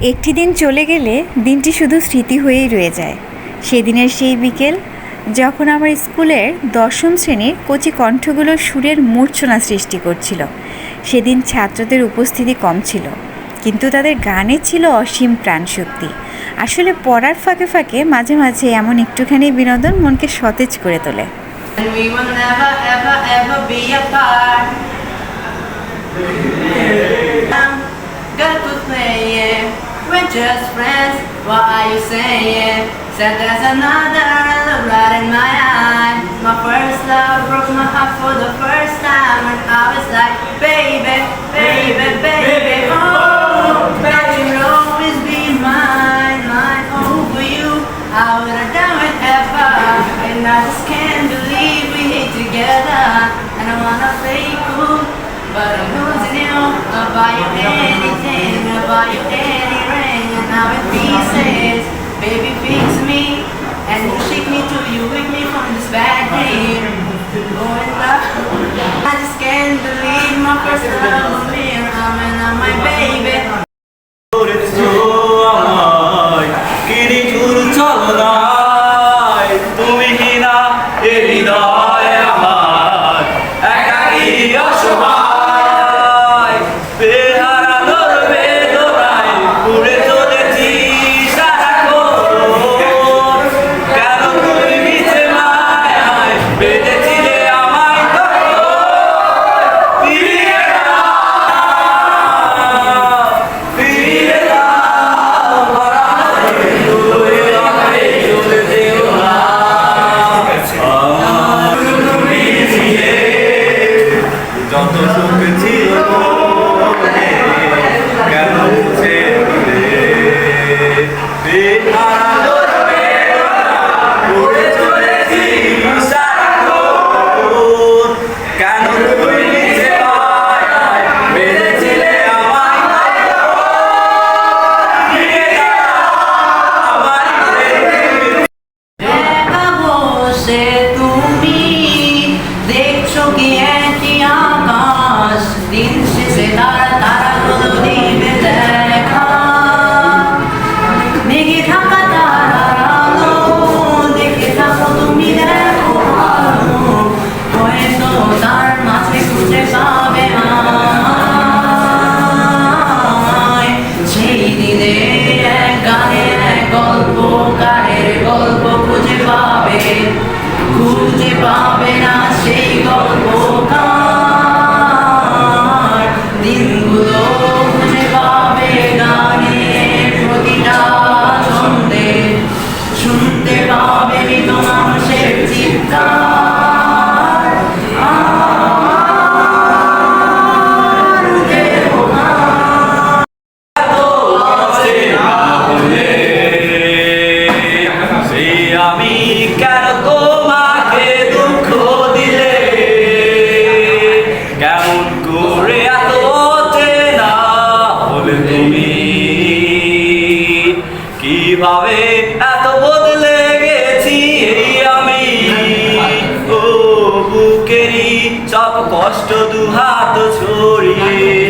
একটি দিন চলে গেলে দিনটি শুধু স্মৃতি হয়েই রয়ে যায়। সেদিনের সেই বিকেল যখন আমার স্কুলের ১০ম শ্রেণীর কচি কণ্ঠগুলো সুরের মূর্ছনা সৃষ্টি করছিল। সেদিন ছাত্রদের উপস্থিতি কম ছিল, কিন্তু তাদের গানে ছিল অসীম প্রাণশক্তি। আসলে পড়ার ফাঁকে ফাঁকে মাঝে মাঝে এমন একটুখানি বিনোদন মনকে সতেজ করে তোলে। We're just friends, what are you saying? Said there's another look right in my eye. My first love broke my heart for the first time, and I was like, baby, baby, baby, oh, that you'll always be mine, mine over you. I would have done whatever, and I just can't believe we hate together. And I wanna play cool, but I'm losing you. I'll buy you anything, I'll buy you any ring, and now it pieces. Baby, fix me, and you shake me till you wake me from this bad dream. Oh, and I just can't believe my first love was me. I'm my baby. খুঁজে পাবে না সেই গল্পকার, দিনগুলো খুঁজে পাবে গানের প্রতিটা ছন্দে, শুনতে পাবে মৃত মানুষের চিৎকার। আমি কেন তোমাকে দুঃখ দিলে, কেমন করে এত চেনা হলে তুমি, কিভাবে এত বদলে গেছি এই আমি। ও বুকেরই সব কষ্ট দুহাত ছড়িয়ে